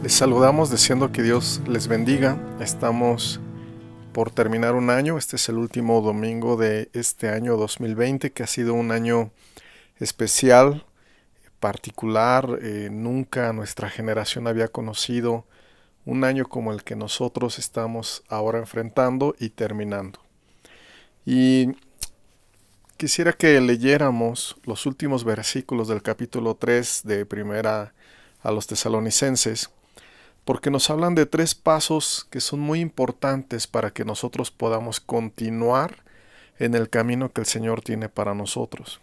Les saludamos deseando que Dios les bendiga. Estamos por terminar un año. Este es el último domingo de este año 2020, que ha sido un año especial, particular. Nunca nuestra generación había conocido un año como el que nosotros estamos ahora enfrentando y terminando. Y quisiera que leyéramos los últimos versículos del capítulo 3 de Primera a los Tesalonicenses, porque nos hablan de 3 pasos que son muy importantes para que nosotros podamos continuar en el camino que el Señor tiene para nosotros.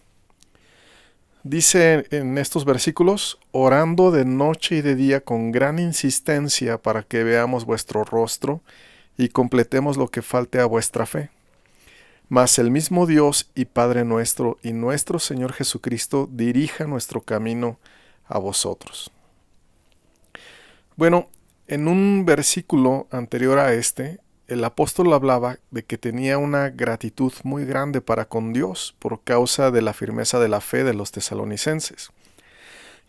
Dice en estos versículos: orando de noche y de día con gran insistencia para que veamos vuestro rostro y completemos lo que falte a vuestra fe. Mas el mismo Dios y Padre nuestro y nuestro Señor Jesucristo dirija nuestro camino a vosotros. Bueno, en un versículo anterior a este, el apóstol hablaba de que tenía una gratitud muy grande para con Dios por causa de la firmeza de la fe de los tesalonicenses.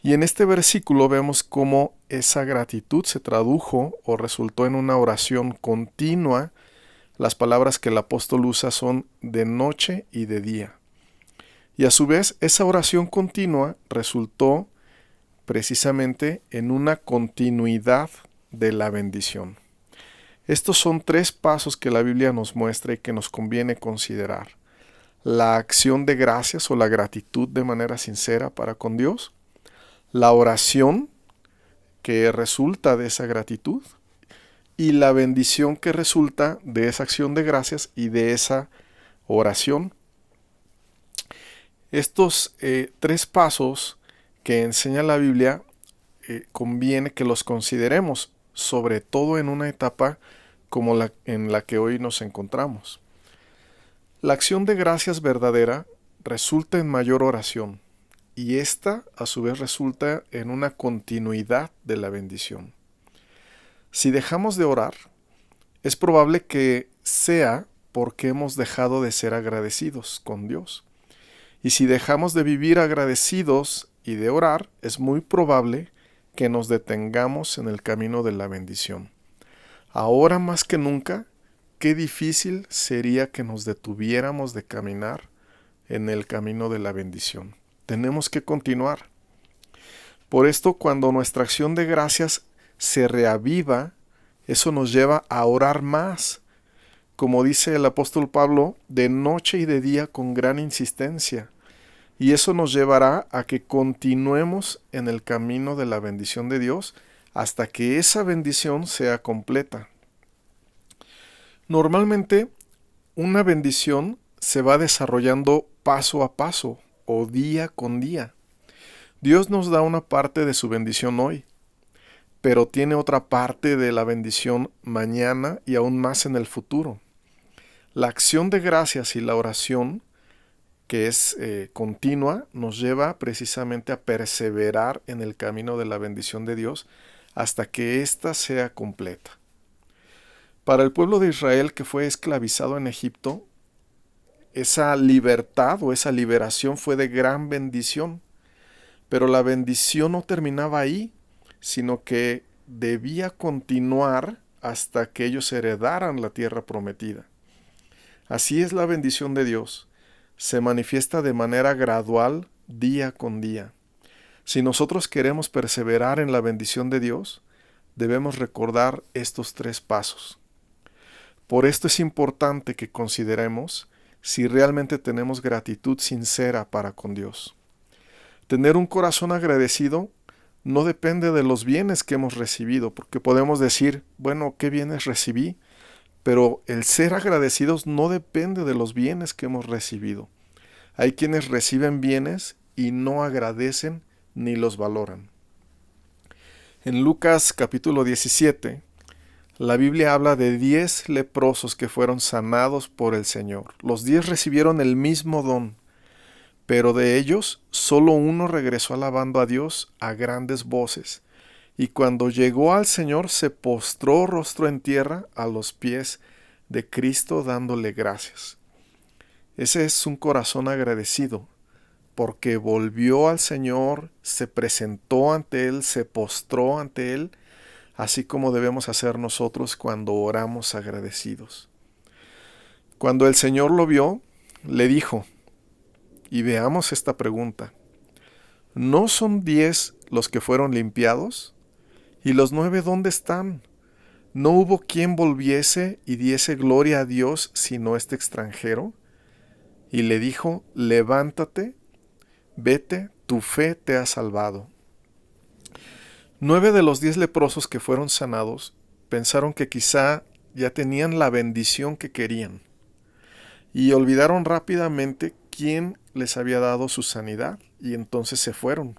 Y en este versículo vemos cómo esa gratitud se tradujo o resultó en una oración continua. Las palabras que el apóstol usa son de noche y de día. Y a su vez, esa oración continua resultó precisamente en una continuidad de la bendición. Estos son 3 pasos que la Biblia nos muestra y que nos conviene considerar: la acción de gracias o la gratitud de manera sincera para con Dios, la oración que resulta de esa gratitud y la bendición que resulta de esa acción de gracias y de esa oración. Estos 3 pasos que enseña la Biblia conviene que los consideremos, sobre todo en una etapa como en la que hoy nos encontramos. La acción de gracias verdadera resulta en mayor oración, y esta a su vez resulta en una continuidad de la bendición. Si dejamos de orar, es probable que sea porque hemos dejado de ser agradecidos con Dios. Y si dejamos de vivir agradecidos y de orar, es muy probable que nos detengamos en el camino de la bendición. Ahora más que nunca, qué difícil sería que nos detuviéramos de caminar en el camino de la bendición. Tenemos que continuar. Por esto, cuando nuestra acción de gracias se reaviva, eso nos lleva a orar más. Como dice el apóstol Pablo, de noche y de día con gran insistencia. Y eso nos llevará a que continuemos en el camino de la bendición de Dios hasta que esa bendición sea completa. Normalmente, una bendición se va desarrollando paso a paso o día con día. Dios nos da una parte de su bendición hoy, pero tiene otra parte de la bendición mañana y aún más en el futuro. La acción de gracias y la oración, que es continua, nos lleva precisamente a perseverar en el camino de la bendición de Dios hasta que ésta sea completa. Para el pueblo de Israel que fue esclavizado en Egipto, esa libertad o esa liberación fue de gran bendición, pero la bendición no terminaba ahí, sino que debía continuar hasta que ellos heredaran la tierra prometida. Así es la bendición de Dios. Se manifiesta de manera gradual, día con día. Si nosotros queremos perseverar en la bendición de Dios, debemos recordar estos 3 pasos. Por esto es importante que consideremos si realmente tenemos gratitud sincera para con Dios. Tener un corazón agradecido no depende de los bienes que hemos recibido, porque podemos decir, bueno, ¿qué bienes recibí? Pero el ser agradecidos no depende de los bienes que hemos recibido. Hay quienes reciben bienes y no agradecen ni los valoran. En Lucas capítulo 17, la Biblia habla de 10 leprosos que fueron sanados por el Señor. Los 10 recibieron el mismo don, pero de ellos solo uno regresó alabando a Dios a grandes voces. Y cuando llegó al Señor se postró rostro en tierra a los pies de Cristo dándole gracias. Ese es un corazón agradecido, porque volvió al Señor, se presentó ante Él, se postró ante Él, así como debemos hacer nosotros cuando oramos agradecidos. Cuando el Señor lo vio, le dijo, y veamos esta pregunta, ¿no son 10 los que fueron limpiados? ¿Y los 9 dónde están? ¿No hubo quien volviese y diese gloria a Dios sino este extranjero? Y le dijo, levántate, vete, tu fe te ha salvado. 9 de los 10 leprosos que fueron sanados pensaron que quizá ya tenían la bendición que querían y olvidaron rápidamente quién les había dado su sanidad y entonces se fueron.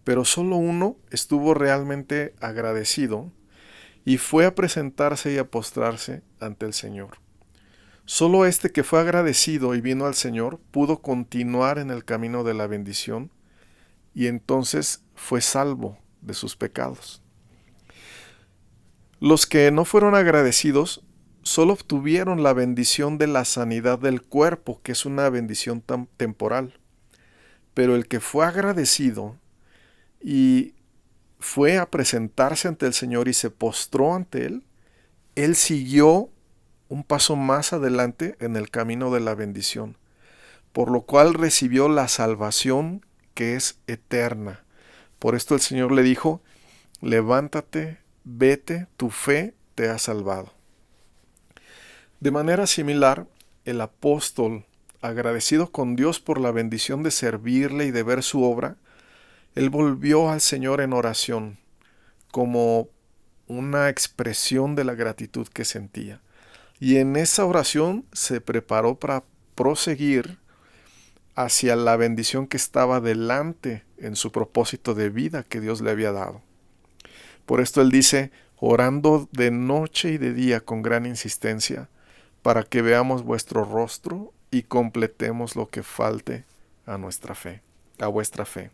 Pero solo uno estuvo realmente agradecido y fue a presentarse y a postrarse ante el Señor. Solo este que fue agradecido y vino al Señor pudo continuar en el camino de la bendición y entonces fue salvo de sus pecados. Los que no fueron agradecidos solo obtuvieron la bendición de la sanidad del cuerpo, que es una bendición tan temporal. Pero el que fue agradecido y fue a presentarse ante el Señor y se postró ante él siguió un paso más adelante en el camino de la bendición, por lo cual recibió la salvación que es eterna. Por esto el Señor le dijo, levántate, vete, tu fe te ha salvado. De manera similar, el apóstol, agradecido con Dios por la bendición de servirle y de ver su obra, él volvió al Señor en oración, como una expresión de la gratitud que sentía. Y en esa oración se preparó para proseguir hacia la bendición que estaba delante en su propósito de vida que Dios le había dado. Por esto él dice, orando de noche y de día con gran insistencia, para que veamos vuestro rostro y completemos lo que falte a nuestra fe, a vuestra fe.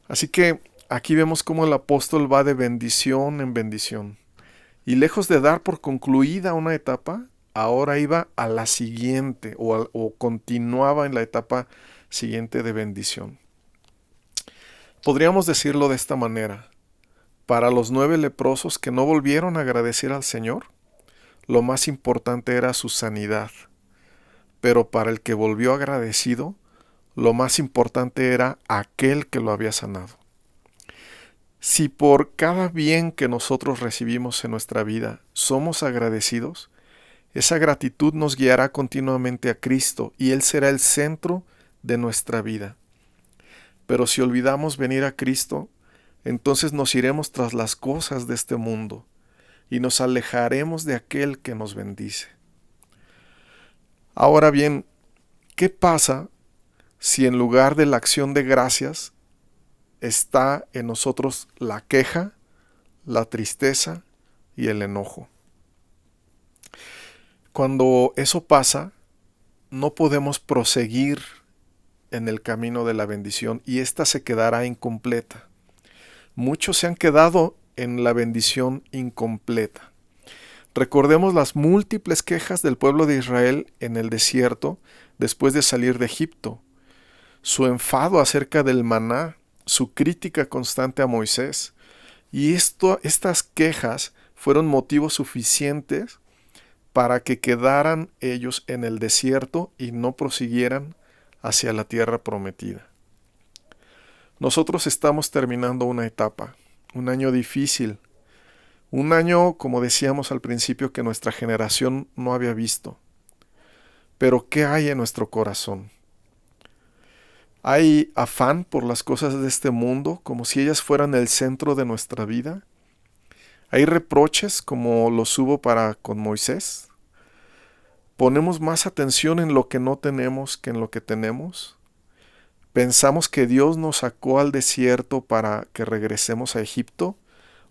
Así que aquí vemos cómo el apóstol va de bendición en bendición. Y lejos de dar por concluida una etapa, ahora iba a la siguiente o continuaba en la etapa siguiente de bendición. Podríamos decirlo de esta manera. Para los 9 leprosos que no volvieron a agradecer al Señor, lo más importante era su sanidad. Pero para el que volvió agradecido, lo más importante era aquel que lo había sanado. Si por cada bien que nosotros recibimos en nuestra vida somos agradecidos, esa gratitud nos guiará continuamente a Cristo y Él será el centro de nuestra vida. Pero si olvidamos venir a Cristo, entonces nos iremos tras las cosas de este mundo y nos alejaremos de aquel que nos bendice. Ahora bien, ¿qué pasa si en lugar de la acción de gracias está en nosotros la queja, la tristeza y el enojo? Cuando eso pasa, no podemos proseguir en el camino de la bendición y ésta se quedará incompleta. Muchos se han quedado en la bendición incompleta. Recordemos las múltiples quejas del pueblo de Israel en el desierto después de salir de Egipto, su enfado acerca del maná, su crítica constante a Moisés. Y estas quejas fueron motivos suficientes para que quedaran ellos en el desierto y no prosiguieran hacia la tierra prometida. Nosotros estamos terminando una etapa, un año difícil, un año, como decíamos al principio, que nuestra generación no había visto. Pero ¿qué hay en nuestro corazón? ¿Hay afán por las cosas de este mundo como si ellas fueran el centro de nuestra vida? ¿Hay reproches como los hubo para con Moisés? ¿Ponemos más atención en lo que no tenemos que en lo que tenemos? ¿Pensamos que Dios nos sacó al desierto para que regresemos a Egipto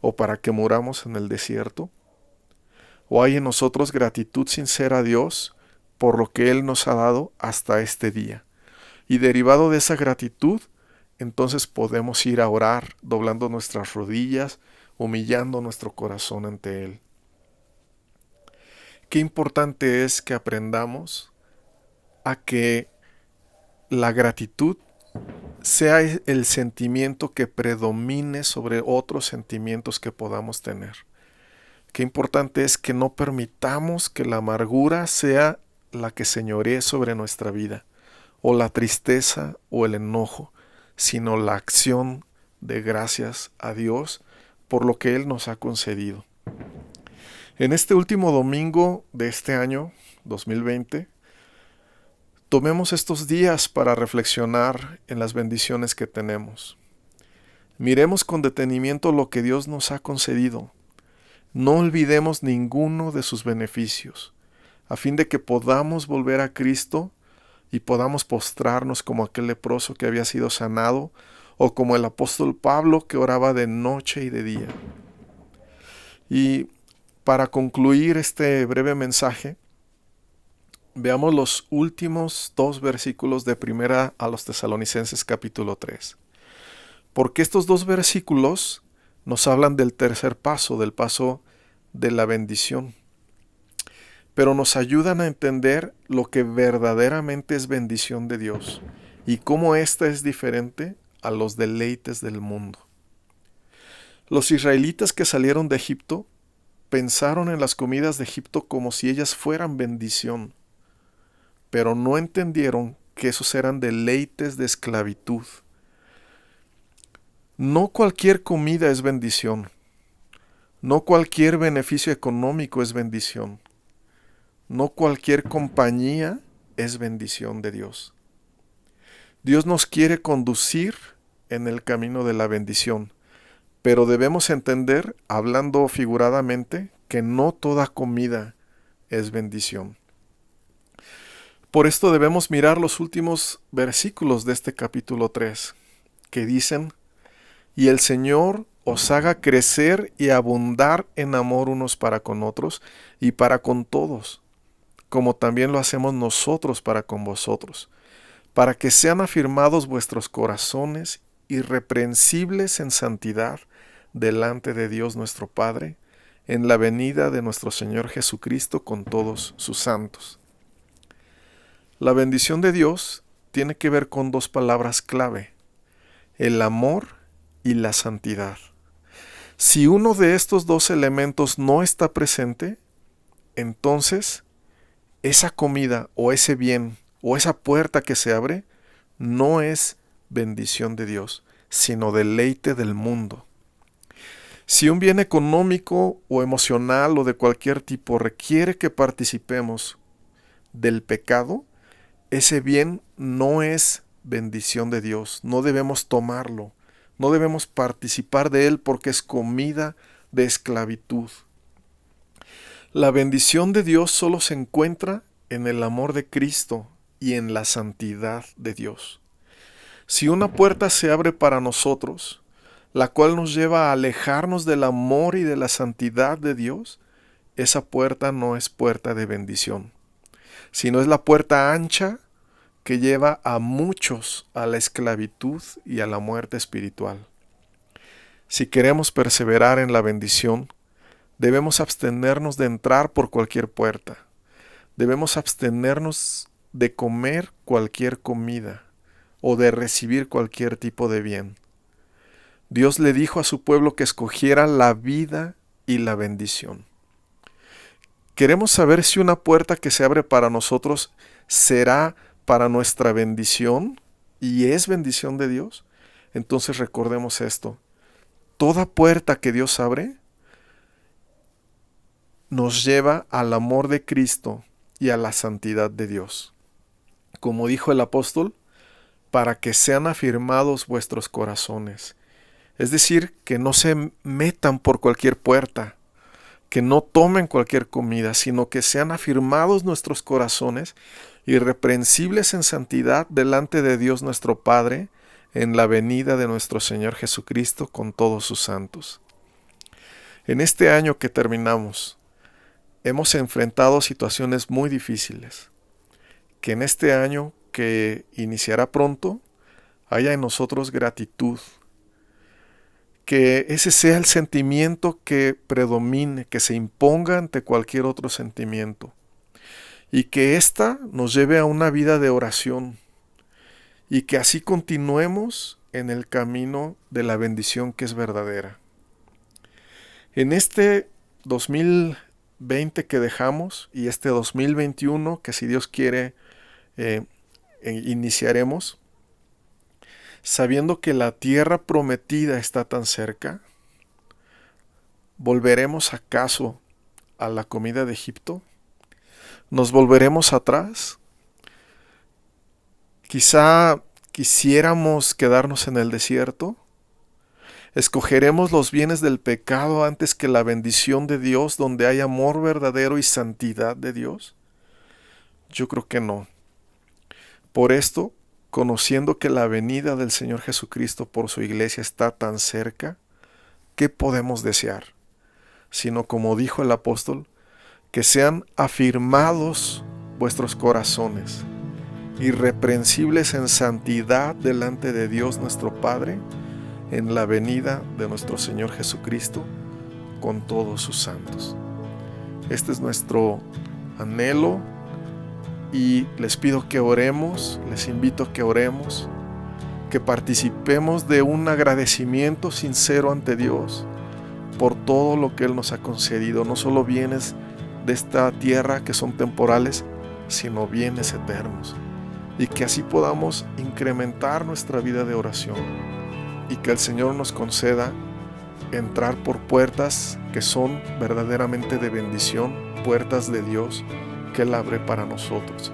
o para que muramos en el desierto? ¿O hay en nosotros gratitud sincera a Dios por lo que Él nos ha dado hasta este día? Y derivado de esa gratitud, entonces podemos ir a orar, doblando nuestras rodillas, humillando nuestro corazón ante Él. Qué importante es que aprendamos a que la gratitud sea el sentimiento que predomine sobre otros sentimientos que podamos tener. Qué importante es que no permitamos que la amargura sea la que señoree sobre nuestra vida, o la tristeza o el enojo, sino la acción de gracias a Dios por lo que Él nos ha concedido. En este último domingo de este año 2020, tomemos estos días para reflexionar en las bendiciones que tenemos. Miremos con detenimiento lo que Dios nos ha concedido. No olvidemos ninguno de sus beneficios, a fin de que podamos volver a Cristo y podamos postrarnos como aquel leproso que había sido sanado, o como el apóstol Pablo que oraba de noche y de día. Y para concluir este breve mensaje, veamos los últimos 2 versículos de Primera a los Tesalonicenses capítulo 3. Porque estos 2 versículos nos hablan del tercer paso, del paso de la bendición. Pero nos ayudan a entender lo que verdaderamente es bendición de Dios y cómo ésta es diferente a los deleites del mundo. Los israelitas que salieron de Egipto pensaron en las comidas de Egipto como si ellas fueran bendición, pero no entendieron que esos eran deleites de esclavitud. No cualquier comida es bendición. No cualquier beneficio económico es bendición. No cualquier compañía es bendición de Dios. Dios nos quiere conducir en el camino de la bendición, pero debemos entender, hablando figuradamente, que no toda comida es bendición. Por esto debemos mirar los últimos versículos de este capítulo 3, que dicen: y el Señor os haga crecer y abundar en amor unos para con otros y para con todos, como también lo hacemos nosotros para con vosotros, para que sean afirmados vuestros corazones irreprensibles en santidad delante de Dios nuestro Padre, en la venida de nuestro Señor Jesucristo con todos sus santos. La bendición de Dios tiene que ver con 2 palabras clave: el amor y la santidad. Si uno de estos 2 elementos no está presente, entonces esa comida o ese bien o esa puerta que se abre no es bendición de Dios, sino deleite del mundo. Si un bien económico o emocional o de cualquier tipo requiere que participemos del pecado, ese bien no es bendición de Dios, no debemos tomarlo. No debemos participar de él porque es comida de esclavitud. La bendición de Dios solo se encuentra en el amor de Cristo y en la santidad de Dios. Si una puerta se abre para nosotros, la cual nos lleva a alejarnos del amor y de la santidad de Dios, esa puerta no es puerta de bendición, sino es la puerta ancha que lleva a muchos a la esclavitud y a la muerte espiritual. Si queremos perseverar en la bendición, debemos abstenernos de entrar por cualquier puerta. Debemos abstenernos de comer cualquier comida o de recibir cualquier tipo de bien. Dios le dijo a su pueblo que escogiera la vida y la bendición. Queremos saber si una puerta que se abre para nosotros será para nuestra bendición y es bendición de Dios. Entonces recordemos esto: toda puerta que Dios abre nos lleva al amor de Cristo y a la santidad de Dios. Como dijo el apóstol, para que sean afirmados vuestros corazones. Es decir, que no se metan por cualquier puerta, que no tomen cualquier comida, sino que sean afirmados nuestros corazones, irreprensibles en santidad delante de Dios nuestro Padre, en la venida de nuestro Señor Jesucristo con todos sus santos. En este año que terminamos, hemos enfrentado situaciones muy difíciles. Que en este año que iniciará pronto, haya en nosotros gratitud. Que ese sea el sentimiento que predomine, que se imponga ante cualquier otro sentimiento. Y que ésta nos lleve a una vida de oración. y que así continuemos en el camino de la bendición que es verdadera. En este 2020 que dejamos y este 2021 que si Dios quiere iniciaremos, sabiendo que la tierra prometida está tan cerca, ¿volveremos acaso a la comida de Egipto? ¿Nos volveremos atrás? Quizá quisiéramos quedarnos en el desierto. ¿Escogeremos los bienes del pecado antes que la bendición de Dios, donde hay amor verdadero y santidad de Dios? Yo creo que no. Por esto, conociendo que la venida del Señor Jesucristo por su iglesia está tan cerca, ¿qué podemos desear? Sino, como dijo el apóstol, que sean afirmados vuestros corazones, irreprensibles en santidad delante de Dios nuestro Padre, en la venida de nuestro Señor Jesucristo con todos sus santos. Este es nuestro anhelo y les pido que oremos, les invito a que oremos, que participemos de un agradecimiento sincero ante Dios por todo lo que Él nos ha concedido, no solo bienes de esta tierra que son temporales, sino bienes eternos, y que así podamos incrementar nuestra vida de oración y que el Señor nos conceda entrar por puertas que son verdaderamente de bendición, puertas de Dios que Él abre para nosotros,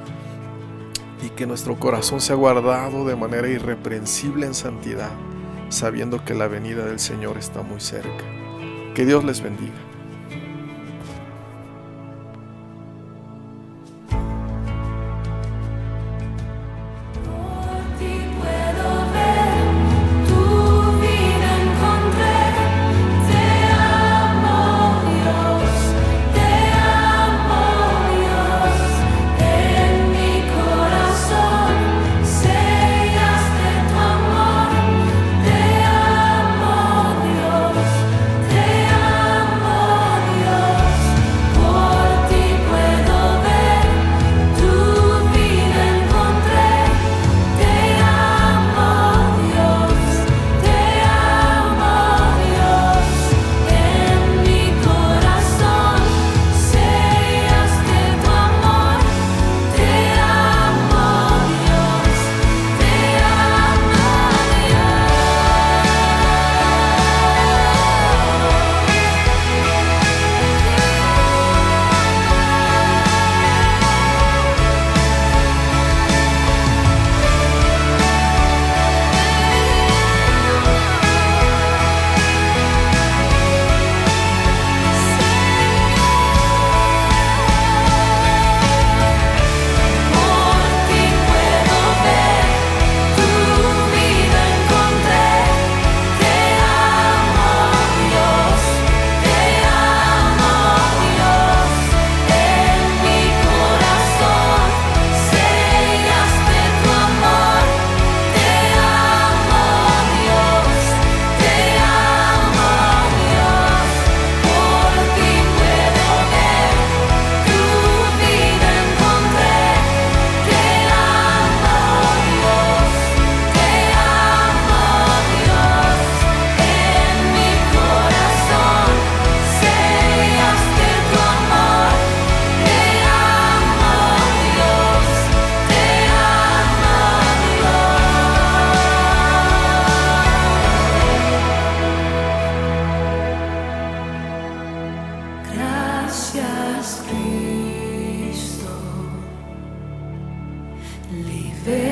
y que nuestro corazón sea guardado de manera irreprensible en santidad, sabiendo que la venida del Señor está muy cerca. Que Dios les bendiga. Gracias, Cristo, libertador.